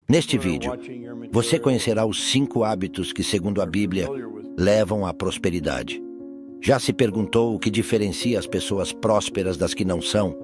Neste vídeo, você conhecerá os 5 hábitos que, segundo a Bíblia, levam à prosperidade. Já se perguntou o que diferencia as pessoas prósperas das que não são?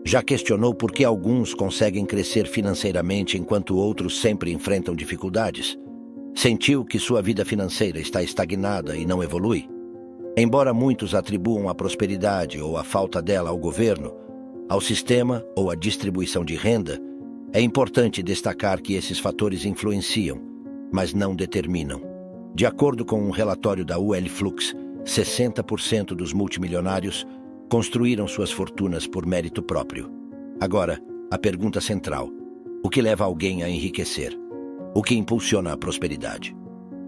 Já questionou por que alguns conseguem crescer financeiramente enquanto outros sempre enfrentam dificuldades? Sentiu que sua vida financeira está estagnada e não evolui? Embora muitos atribuam a prosperidade ou a falta dela ao governo, ao sistema ou à distribuição de renda, é importante destacar que esses fatores influenciam, mas não determinam. De acordo com um relatório da UL Flux, 60% dos multimilionários construíram suas fortunas por mérito próprio. Agora, a pergunta central: o que leva alguém a enriquecer? O que impulsiona a prosperidade?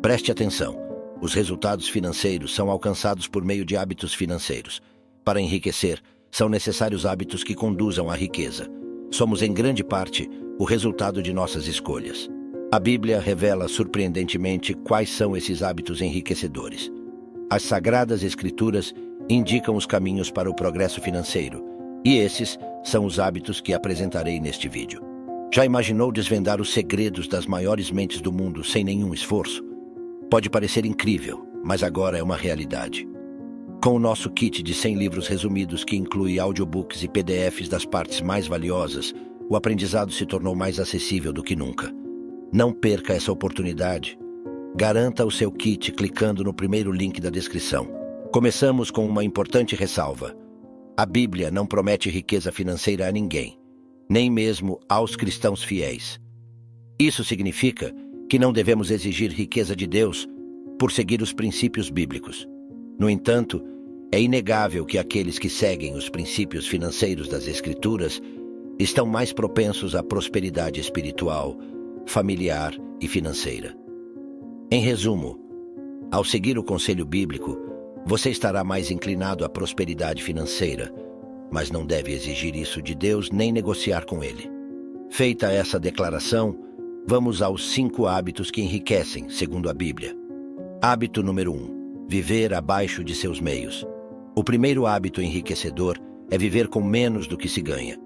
Preste atenção. Os resultados financeiros são alcançados por meio de hábitos financeiros. Para enriquecer, são necessários hábitos que conduzam à riqueza. Somos, em grande parte, o resultado de nossas escolhas. A Bíblia revela surpreendentemente quais são esses hábitos enriquecedores. As Sagradas Escrituras indicam os caminhos para o progresso financeiro, e esses são os hábitos que apresentarei neste vídeo. Já imaginou desvendar os segredos das maiores mentes do mundo sem nenhum esforço? Pode parecer incrível, mas agora é uma realidade. Com o nosso kit de 100 livros resumidos que inclui audiobooks e PDFs das partes mais valiosas, o aprendizado se tornou mais acessível do que nunca. Não perca essa oportunidade. Garanta o seu kit clicando no primeiro link da descrição. Começamos com uma importante ressalva. A Bíblia não promete riqueza financeira a ninguém, nem mesmo aos cristãos fiéis. Isso significa que não devemos exigir riqueza de Deus por seguir os princípios bíblicos. No entanto, é inegável que aqueles que seguem os princípios financeiros das Escrituras estão mais propensos à prosperidade espiritual, familiar e financeira. Em resumo, ao seguir o conselho bíblico, você estará mais inclinado à prosperidade financeira, mas não deve exigir isso de Deus nem negociar com Ele. Feita essa declaração, vamos aos 5 hábitos que enriquecem, segundo a Bíblia. Hábito número 1. Viver abaixo de seus meios. O primeiro hábito enriquecedor é viver com menos do que se ganha.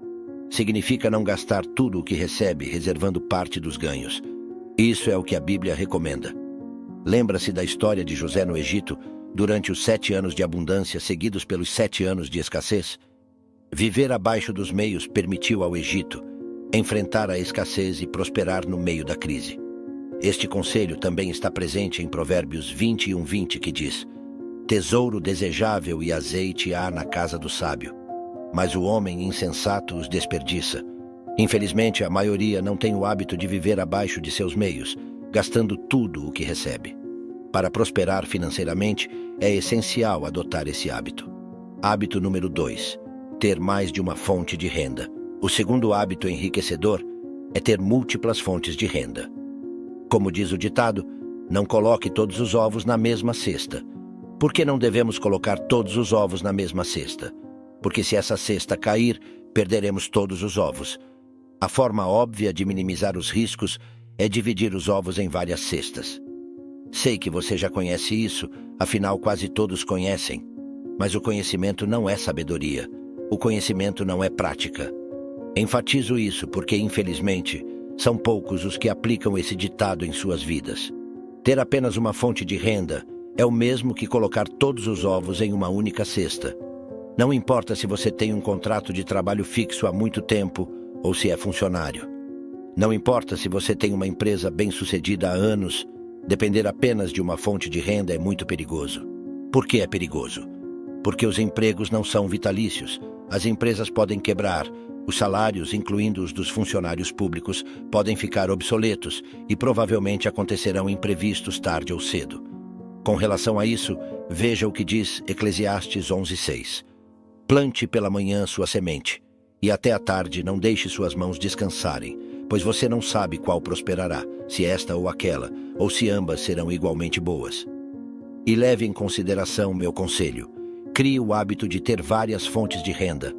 Significa não gastar tudo o que recebe, reservando parte dos ganhos. Isso é o que a Bíblia recomenda. Lembra-se da história de José no Egito, durante os 7 anos de abundância seguidos pelos 7 anos de escassez? Viver abaixo dos meios permitiu ao Egito enfrentar a escassez e prosperar no meio da crise. Este conselho também está presente em Provérbios 21:20, que diz: tesouro desejável e azeite há na casa do sábio, mas o homem insensato os desperdiça. Infelizmente, a maioria não tem o hábito de viver abaixo de seus meios, gastando tudo o que recebe. Para prosperar financeiramente, é essencial adotar esse hábito. Hábito número 2. Ter mais de uma fonte de renda. O segundo hábito enriquecedor é ter múltiplas fontes de renda. Como diz o ditado, não coloque todos os ovos na mesma cesta. Por que não devemos colocar todos os ovos na mesma cesta? Porque se essa cesta cair, perderemos todos os ovos. A forma óbvia de minimizar os riscos é dividir os ovos em várias cestas. Sei que você já conhece isso, afinal quase todos conhecem. Mas o conhecimento não é sabedoria. O conhecimento não é prática. Enfatizo isso porque, infelizmente, são poucos os que aplicam esse ditado em suas vidas. Ter apenas uma fonte de renda é o mesmo que colocar todos os ovos em uma única cesta. Não importa se você tem um contrato de trabalho fixo há muito tempo ou se é funcionário. Não importa se você tem uma empresa bem-sucedida há anos, depender apenas de uma fonte de renda é muito perigoso. Por que é perigoso? Porque os empregos não são vitalícios. As empresas podem quebrar. Os salários, incluindo os dos funcionários públicos, podem ficar obsoletos e provavelmente acontecerão imprevistos tarde ou cedo. Com relação a isso, veja o que diz Eclesiastes 11:6. Plante pela manhã sua semente, e até à tarde não deixe suas mãos descansarem, pois você não sabe qual prosperará, se esta ou aquela, ou se ambas serão igualmente boas. E leve em consideração meu conselho. Crie o hábito de ter várias fontes de renda.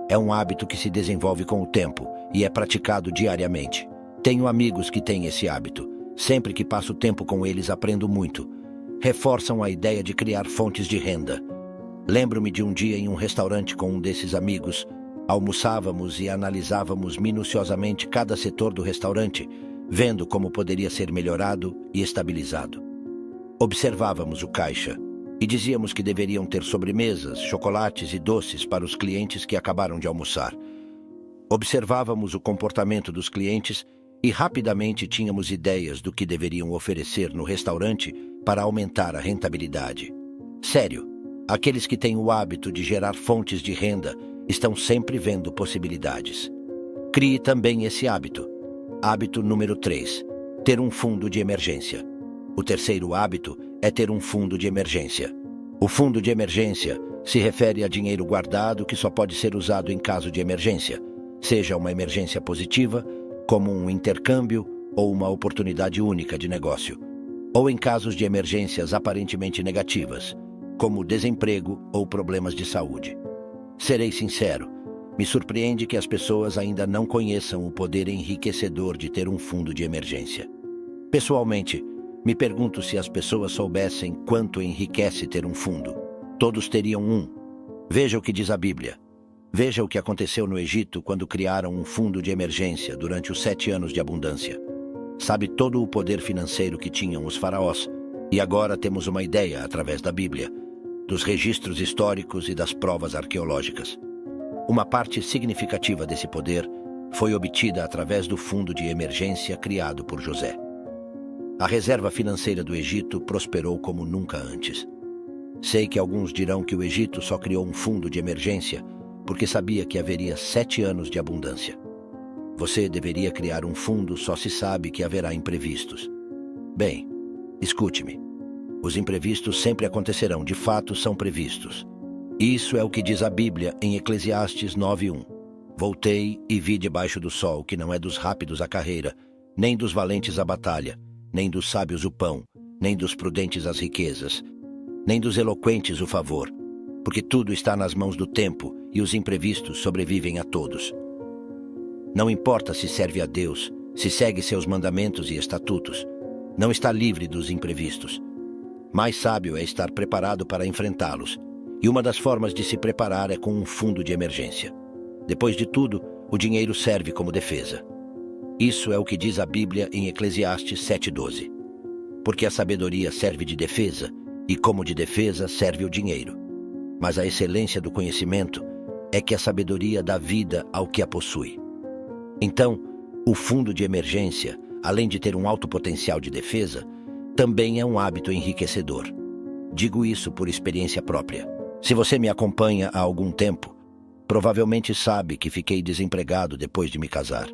É um hábito que se desenvolve com o tempo e é praticado diariamente. Tenho amigos que têm esse hábito. Sempre que passo tempo com eles, aprendo muito. Reforçam a ideia de criar fontes de renda. Lembro-me de um dia em um restaurante com um desses amigos. Almoçávamos e analisávamos minuciosamente cada setor do restaurante, vendo como poderia ser melhorado e estabilizado. Observávamos o caixa e dizíamos que deveriam ter sobremesas, chocolates e doces para os clientes que acabaram de almoçar. Observávamos o comportamento dos clientes e rapidamente tínhamos ideias do que deveriam oferecer no restaurante para aumentar a rentabilidade. Sério, aqueles que têm o hábito de gerar fontes de renda estão sempre vendo possibilidades. Crie também esse hábito. Hábito número 3. Ter um fundo de emergência. O terceiro hábito é ter um fundo de emergência. O fundo de emergência se refere a dinheiro guardado que só pode ser usado em caso de emergência, seja uma emergência positiva, como um intercâmbio ou uma oportunidade única de negócio, ou em casos de emergências aparentemente negativas, como desemprego ou problemas de saúde. Serei sincero, me surpreende que as pessoas ainda não conheçam o poder enriquecedor de ter um fundo de emergência. Pessoalmente, me pergunto se as pessoas soubessem quanto enriquece ter um fundo. Todos teriam um. Veja o que diz a Bíblia. Veja o que aconteceu no Egito quando criaram um fundo de emergência durante os 7 anos de abundância. Sabe todo o poder financeiro que tinham os faraós, e agora temos uma ideia através da Bíblia, dos registros históricos e das provas arqueológicas. Uma parte significativa desse poder foi obtida através do fundo de emergência criado por José. A reserva financeira do Egito prosperou como nunca antes. Sei que alguns dirão que o Egito só criou um fundo de emergência porque sabia que haveria 7 anos de abundância. Você deveria criar um fundo, só se sabe que haverá imprevistos. Bem, escute-me. Os imprevistos sempre acontecerão, de fato são previstos. Isso é o que diz a Bíblia em Eclesiastes 9:1. Voltei e vi debaixo do sol que não é dos rápidos a carreira, nem dos valentes a batalha, nem dos sábios o pão, nem dos prudentes as riquezas, nem dos eloquentes o favor, porque tudo está nas mãos do tempo e os imprevistos sobrevivem a todos. Não importa se serve a Deus, se segue seus mandamentos e estatutos, não está livre dos imprevistos. Mais sábio é estar preparado para enfrentá-los, e uma das formas de se preparar é com um fundo de emergência. Depois de tudo, o dinheiro serve como defesa. Isso é o que diz a Bíblia em Eclesiastes 7:12. Porque a sabedoria serve de defesa, e como de defesa serve o dinheiro. Mas a excelência do conhecimento é que a sabedoria dá vida ao que a possui. Então, o fundo de emergência, além de ter um alto potencial de defesa, também é um hábito enriquecedor. Digo isso por experiência própria. Se você me acompanha há algum tempo, provavelmente sabe que fiquei desempregado depois de me casar.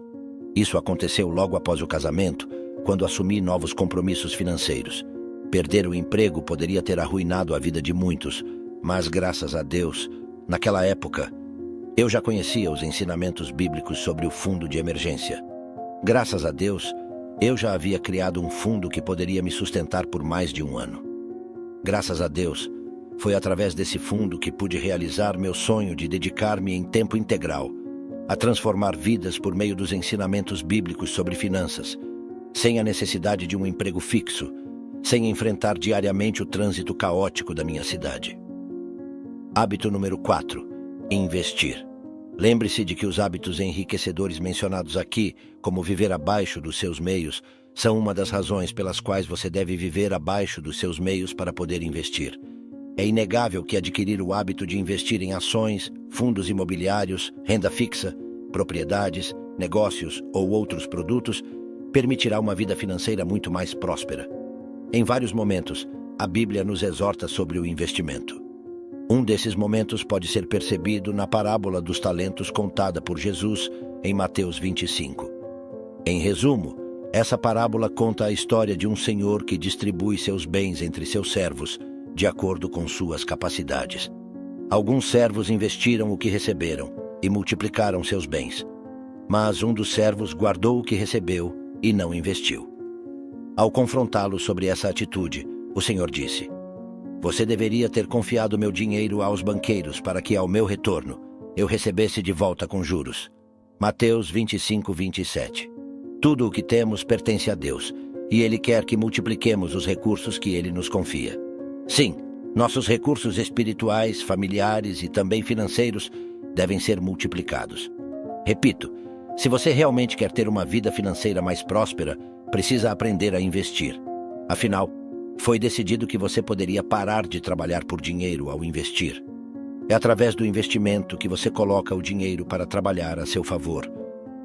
Isso aconteceu logo após o casamento, quando assumi novos compromissos financeiros. Perder o emprego poderia ter arruinado a vida de muitos, mas graças a Deus, naquela época, eu já conhecia os ensinamentos bíblicos sobre o fundo de emergência. Graças a Deus, eu já havia criado um fundo que poderia me sustentar por mais de um ano. Graças a Deus, foi através desse fundo que pude realizar meu sonho de dedicar-me em tempo integral a transformar vidas por meio dos ensinamentos bíblicos sobre finanças, sem a necessidade de um emprego fixo, sem enfrentar diariamente o trânsito caótico da minha cidade. Hábito número 4. Investir. Lembre-se de que os hábitos enriquecedores mencionados aqui, como viver abaixo dos seus meios, são uma das razões pelas quais você deve viver abaixo dos seus meios para poder investir. É inegável que adquirir o hábito de investir em ações, fundos imobiliários, renda fixa, propriedades, negócios ou outros produtos permitirá uma vida financeira muito mais próspera. Em vários momentos, a Bíblia nos exorta sobre o investimento. Um desses momentos pode ser percebido na parábola dos talentos contada por Jesus em Mateus 25. Em resumo, essa parábola conta a história de um senhor que distribui seus bens entre seus servos, de acordo com suas capacidades. Alguns servos investiram o que receberam e multiplicaram seus bens, mas um dos servos guardou o que recebeu e não investiu. Ao confrontá-lo sobre essa atitude, o Senhor disse: "Você deveria ter confiado meu dinheiro aos banqueiros para que, ao meu retorno, eu recebesse de volta com juros." Mateus 25:27. Tudo o que temos pertence a Deus, e Ele quer que multipliquemos os recursos que Ele nos confia. Sim, nossos recursos espirituais, familiares e também financeiros devem ser multiplicados. Repito, Se você realmente quer ter uma vida financeira mais próspera, precisa aprender a investir. Afinal, foi decidido que você poderia parar de trabalhar por dinheiro ao investir. É através do investimento que você coloca o dinheiro para trabalhar a seu favor.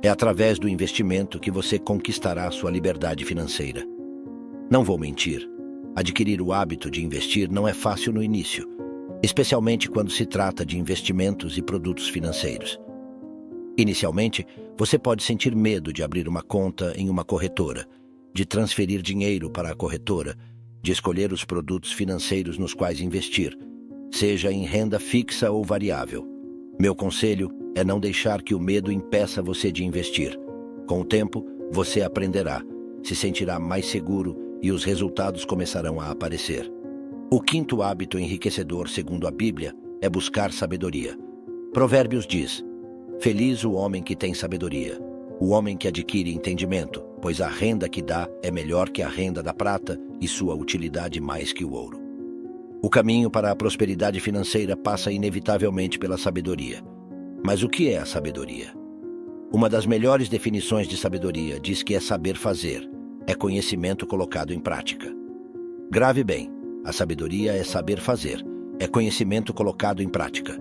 É através do investimento que você conquistará sua liberdade financeira. Não vou mentir. Adquirir o hábito de investir não é fácil no início, especialmente quando se trata de investimentos e produtos financeiros. Inicialmente, você pode sentir medo de abrir uma conta em uma corretora, de transferir dinheiro para a corretora, de escolher os produtos financeiros nos quais investir, seja em renda fixa ou variável. Meu conselho é não deixar que o medo impeça você de investir. Com o tempo, você aprenderá, se sentirá mais seguro e os resultados começarão a aparecer. O quinto hábito enriquecedor, segundo a Bíblia, é buscar sabedoria. Provérbios diz: feliz o homem que tem sabedoria, o homem que adquire entendimento, pois a renda que dá é melhor que a renda da prata e sua utilidade mais que o ouro. O caminho para a prosperidade financeira passa inevitavelmente pela sabedoria. Mas o que é a sabedoria? Uma das melhores definições de sabedoria diz que é saber fazer, é conhecimento colocado em prática. Grave bem, a sabedoria é saber fazer, é conhecimento colocado em prática.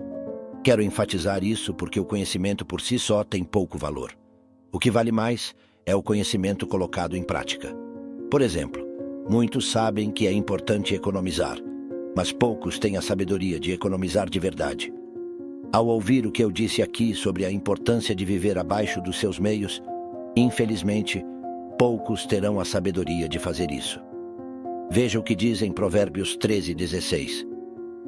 Quero enfatizar isso porque o conhecimento por si só tem pouco valor. O que vale mais é o conhecimento colocado em prática. Por exemplo, muitos sabem que é importante economizar, mas poucos têm a sabedoria de economizar de verdade. Ao ouvir o que eu disse aqui sobre a importância de viver abaixo dos seus meios, infelizmente, poucos terão a sabedoria de fazer isso. Veja o que diz em Provérbios 13:16.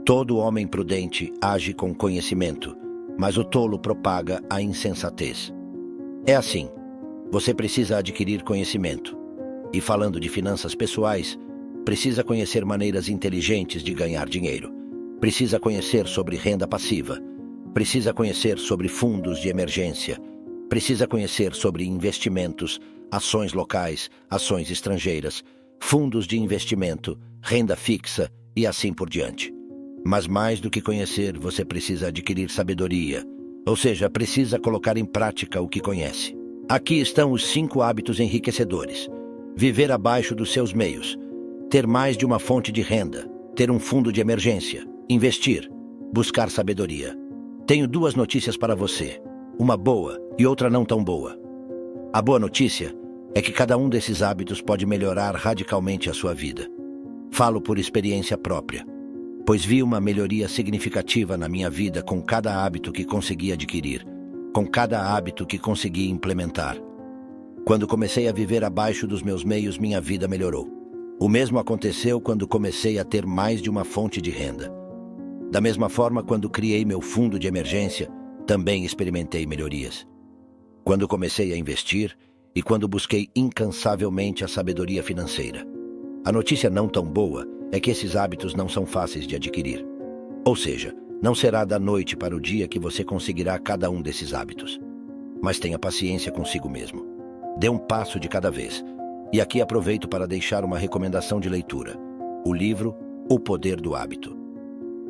Todo homem prudente age com conhecimento, mas o tolo propaga a insensatez. É assim, você precisa adquirir conhecimento. E falando de finanças pessoais, precisa conhecer maneiras inteligentes de ganhar dinheiro. Precisa conhecer sobre renda passiva. Precisa conhecer sobre fundos de emergência. Precisa conhecer sobre investimentos, ações locais, ações estrangeiras, fundos de investimento, renda fixa e assim por diante. Mas mais do que conhecer, você precisa adquirir sabedoria, ou seja, precisa colocar em prática o que conhece. Aqui estão os 5 hábitos enriquecedores. Viver abaixo dos seus meios, ter mais de uma fonte de renda, ter um fundo de emergência, investir, buscar sabedoria. Tenho 2 notícias para você, uma boa e outra não tão boa. A boa notícia é que cada um desses hábitos pode melhorar radicalmente a sua vida. Falo por experiência própria, pois vi uma melhoria significativa na minha vida com cada hábito que consegui adquirir, com cada hábito que consegui implementar. Quando comecei a viver abaixo dos meus meios, minha vida melhorou. O mesmo aconteceu quando comecei a ter mais de uma fonte de renda. Da mesma forma, quando criei meu fundo de emergência, também experimentei melhorias. Quando comecei a investir e quando busquei incansavelmente a sabedoria financeira. A notícia não tão boa é que esses hábitos não são fáceis de adquirir. Ou seja, não será da noite para o dia que você conseguirá cada um desses hábitos. Mas tenha paciência consigo mesmo. Dê um passo de cada vez. E aqui aproveito para deixar uma recomendação de leitura. O livro O Poder do Hábito.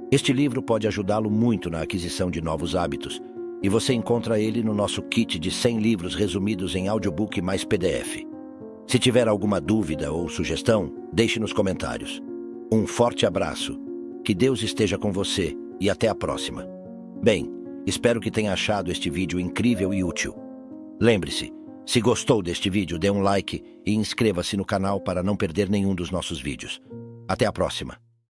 Este livro pode ajudá-lo muito na aquisição de novos hábitos, e você encontra ele no nosso kit de 100 livros resumidos em audiobook mais PDF. Se tiver alguma dúvida ou sugestão, deixe nos comentários. Um forte abraço, que Deus esteja com você e até a próxima. Bem, espero que tenha achado este vídeo incrível e útil. Lembre-se, se gostou deste vídeo, dê um like e inscreva-se no canal para não perder nenhum dos nossos vídeos. Até a próxima.